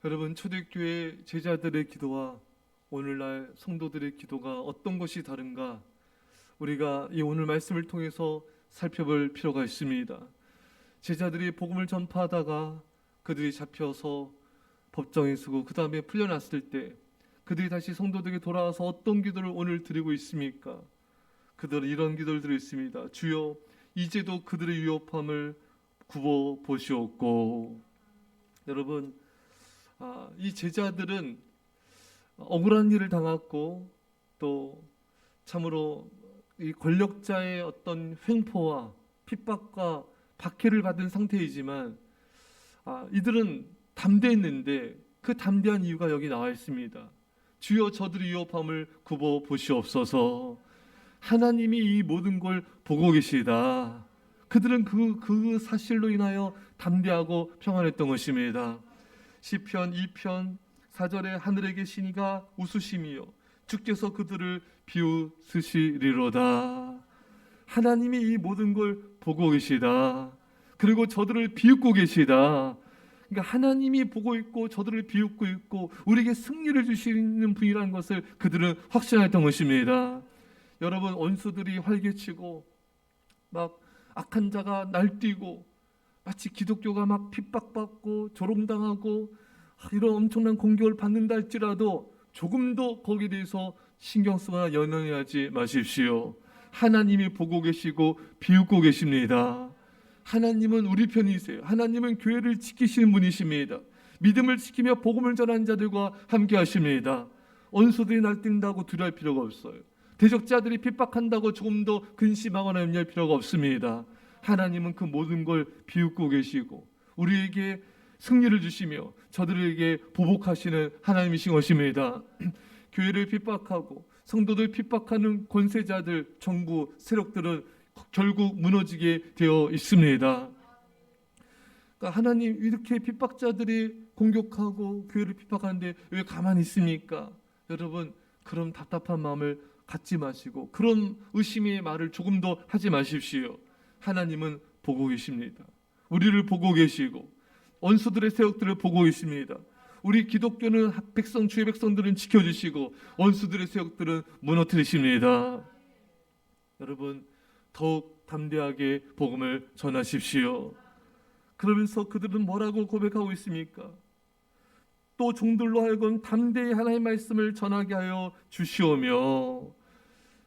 여러분, 초대교회 제자들의 기도와 오늘날 성도들의 기도가 어떤 것이 다른가, 우리가 이 오늘 말씀을 통해서 살펴볼 필요가 있습니다. 제자들이 복음을 전파하다가 그들이 잡혀서 법정에 서고 그 다음에 풀려났을 때 그들이 다시 성도들에게 돌아와서 어떤 기도를 오늘 드리고 있습니까? 그들은 이런 기도를 드리고 있습니다. 주여, 이제도 그들의 위협함을 굽어 보시옵고. 여러분, 이 제자들은 억울한 일을 당했고 또 참으로 이 권력자의 어떤 횡포와 핍박과 박해를 받은 상태이지만 이들은 담대했는데 그 담대한 이유가 여기 나와 있습니다. 주여, 저들의 위협함을 굽어 보시옵소서. 하나님이 이 모든 걸 보고 계시다. 그들은 그 사실로 인하여 담대하고 평안했던 것입니다. 시편 2편 4절에 하늘에 계신 이가 웃으심이요 주께서 그들을 비웃으시리로다. 하나님이 이 모든 걸 보고 계시다. 그리고 저들을 비웃고 계시다. 그러니까 하나님이 보고 있고 저들을 비웃고 있고 우리에게 승리를 주시는 분이라는 것을 그들은 확신했던 것입니다. 여러분, 원수들이 활개치고 막 악한 자가 날뛰고 마치 기독교가 막 핍박받고 조롱당하고 이런 엄청난 공격을 받는다 할지라도 조금도 거기에 대해서 신경 쓰거나 연연하지 마십시오. 하나님이 보고 계시고 비웃고 계십니다. 하나님은 우리 편이세요. 하나님은 교회를 지키시는 분이십니다. 믿음을 지키며 복음을 전하는 자들과 함께 하십니다. 원수들이 날뛴다고 두려워할 필요가 없어요. 대적자들이 핍박한다고 조금 더 근심하거나 염려할 필요가 없습니다. 하나님은 그 모든 걸 비웃고 계시고 우리에게 승리를 주시며 저들에게 보복하시는 하나님이신 것입니다. 교회를 핍박하고 성도들 핍박하는 권세자들, 정부, 세력들은 결국 무너지게 되어 있습니다. 그러니까 하나님, 이렇게 핍박자들이 공격하고 교회를 핍박하는데 왜 가만히 있습니까? 여러분, 그런 답답한 마음을 갖지 마시고 그런 의심의 말을 조금 더 하지 마십시오. 하나님은 보고 계십니다. 우리를 보고 계시고 원수들의 세력들을 보고 있습니다. 우리 기독교는 백성, 주의 백성들은 지켜주시고 원수들의 세력들은 무너뜨리십니다. 여러분, 더욱 담대하게 복음을 전하십시오. 그러면서 그들은 뭐라고 고백하고 있습니까? 또 종들로 하여금 담대히 하나님의 말씀을 전하게 하여 주시오며,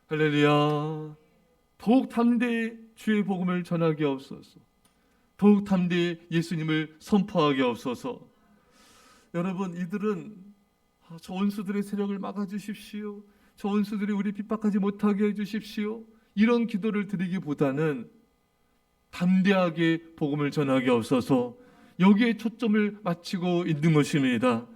할렐루야, 더욱 담대히 주의 복음을 전하게 하옵소서. 더욱 담대히 예수님을 선포하게 하옵소서. 여러분, 이들은 저 원수들의 세력을 막아주십시오. 저 원수들이 우리 핍박하지 못하게 해주십시오. 이런 기도를 드리기보다는 담대하게 복음을 전하게 하옵소서. 여기에 초점을 맞추고 있는 것입니다.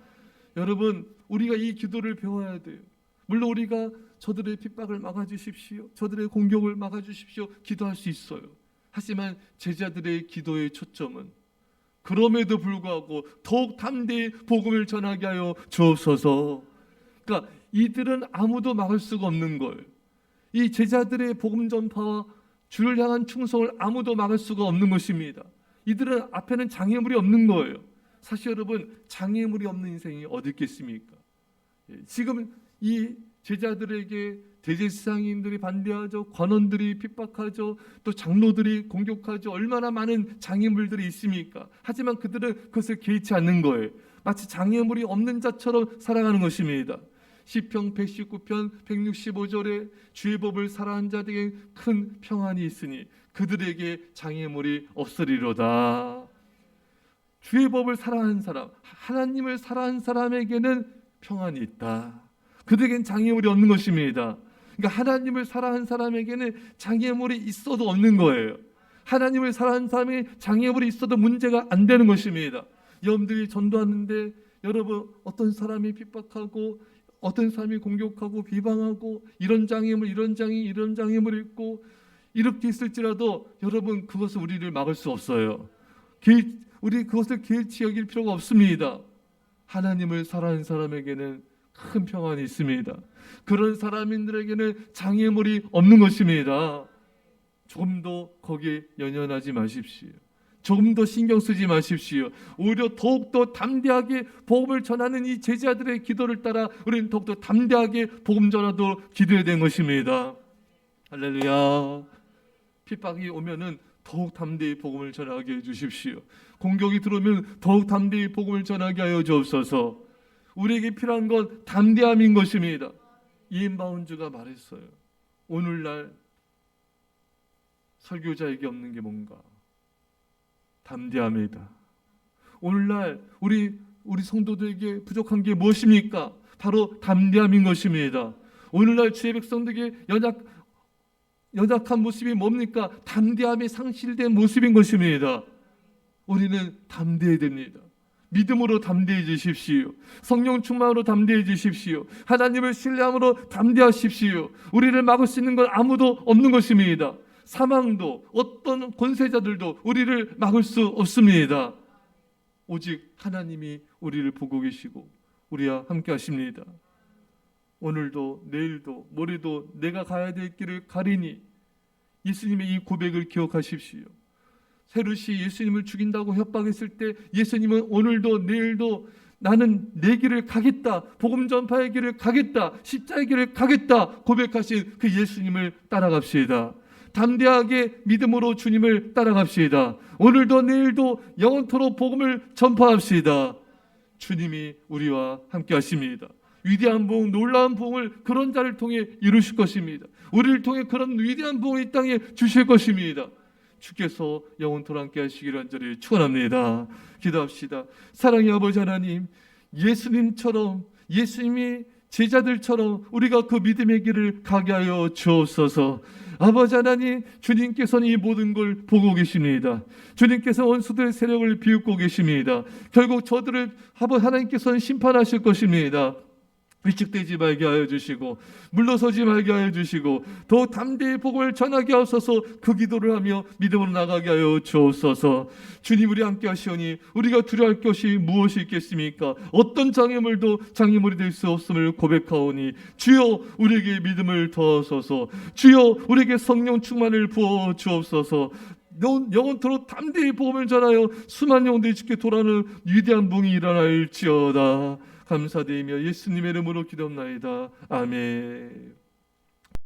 여러분, 우리가 이 기도를 배워야 돼요. 물론 우리가 저들의 핍박을 막아주십시오, 저들의 공격을 막아주십시오 기도할 수 있어요. 하지만 제자들의 기도의 초점은 그럼에도 불구하고 더욱 담대히 복음을 전하게 하여 주옵소서. 그러니까 이들은 아무도 막을 수가 없는 걸, 이 제자들의 복음 전파와 주를 향한 충성을 아무도 막을 수가 없는 것입니다. 이들은 앞에는 장애물이 없는 거예요. 사실 여러분, 장애물이 없는 인생이 어디 있겠습니까? 지금 이 제자들에게 대제사장님들이 반대하죠. 관원들이 핍박하죠. 또 장로들이 공격하죠. 얼마나 많은 장애물들이 있습니까? 하지만 그들은 그것을 개의치 않는 거예요. 마치 장애물이 없는 자처럼 살아가는 것입니다. 시편 119편 165절에 주의 법을 사랑하는 자들에게 큰 평안이 있으니 그들에게 장애물이 없으리로다. 주의 법을 사랑하는 사람, 하나님을 사랑하는 사람에게는 평안이 있다. 그들에겐 장애물이 없는 것입니다. 그러니까 하나님을 사랑하는 사람에게는 장애물이 있어도 없는 거예요. 하나님을 사랑하는 사람이 장애물이 있어도 문제가 안 되는 것입니다. 여러분들이 전도하는데 여러분, 어떤 사람이 핍박하고 어떤 사람이 공격하고 비방하고 이런 장애물, 이런 장애물이 있고 이렇게 있을지라도 여러분, 그것은 우리를 막을 수 없어요. 우리 그것을 개의치 여길 필요가 없습니다. 하나님을 사랑하는 사람에게는 큰 평안이 있습니다. 그런 사람들에게는 장애물이 없는 것입니다. 조금도 거기에 연연하지 마십시오. 조금 더 신경 쓰지 마십시오. 오히려 더욱더 담대하게 복음을 전하는 이 제자들의 기도를 따라 우리는 더욱더 담대하게 복음 전하도록 기도해야 되는 것입니다. 할렐루야. 핍박이 오면은 더욱 담대히 복음을 전하게 해주십시오. 공격이 들어오면 더욱 담대히 복음을 전하게 하여 주옵소서. 우리에게 필요한 건 담대함인 것입니다. 이엠바운즈가 말했어요. 오늘날 설교자에게 없는 게 뭔가? 담대함이다. 오늘날 우리 성도들에게 부족한 게 무엇입니까? 바로 담대함인 것입니다. 오늘날 주의 백성들에게 연약한 모습이 뭡니까? 담대함이 상실된 모습인 것입니다. 우리는 담대해야 됩니다. 믿음으로 담대해지십시오. 성령 충만으로 담대해지십시오. 하나님을 신뢰함으로 담대하십시오. 우리를 막을 수 있는 건 아무도 없는 것입니다. 사망도 어떤 권세자들도 우리를 막을 수 없습니다. 오직 하나님이 우리를 보고 계시고 우리와 함께 하십니다. 오늘도 내일도 모레도 내가 가야 될 길을 가리니 예수님의 이 고백을 기억하십시오. 헤롯이 예수님을 죽인다고 협박했을 때 예수님은 오늘도 내일도 나는 내 길을 가겠다, 복음 전파의 길을 가겠다, 십자의 길을 가겠다 고백하신 그 예수님을 따라갑시다. 담대하게 믿음으로 주님을 따라갑시다. 오늘도 내일도 영원토록 복음을 전파합시다. 주님이 우리와 함께 하십니다. 위대한 부흥, 놀라운 부흥을 그런 자를 통해 이루실 것입니다. 우리를 통해 그런 위대한 부흥을 이 땅에 주실 것입니다. 주께서 영원토록 함께 하시기를 간절히 축원합니다. 기도합시다. 사랑의 아버지 하나님, 예수님처럼, 예수님이 제자들처럼 우리가 그 믿음의 길을 가게 하여 주옵소서. 아버지 하나님, 주님께서는 이 모든 걸 보고 계십니다. 주님께서 원수들의 세력을 비웃고 계십니다. 결국 저들을 하나님께서는 심판하실 것입니다. 위축되지 말게 하여 주시고 물러서지 말게 하여 주시고 더 담대히 복음을 전하게 하옵소서. 그 기도를 하며 믿음으로 나가게 하여 주옵소서. 주님, 우리 함께 하시오니 우리가 두려워할 것이 무엇이 있겠습니까? 어떤 장애물도 장애물이 될 수 없음을 고백하오니 주여 우리에게 믿음을 더하소서. 주여 우리에게 성령 충만을 부어 주옵소서. 영원토록 담대히 복음을 전하여 수만 영혼들이 주께 돌아오는 위대한 부흥이 일어날지어다. 감사드리며 예수님의 이름으로 기도합나이다. 아멘.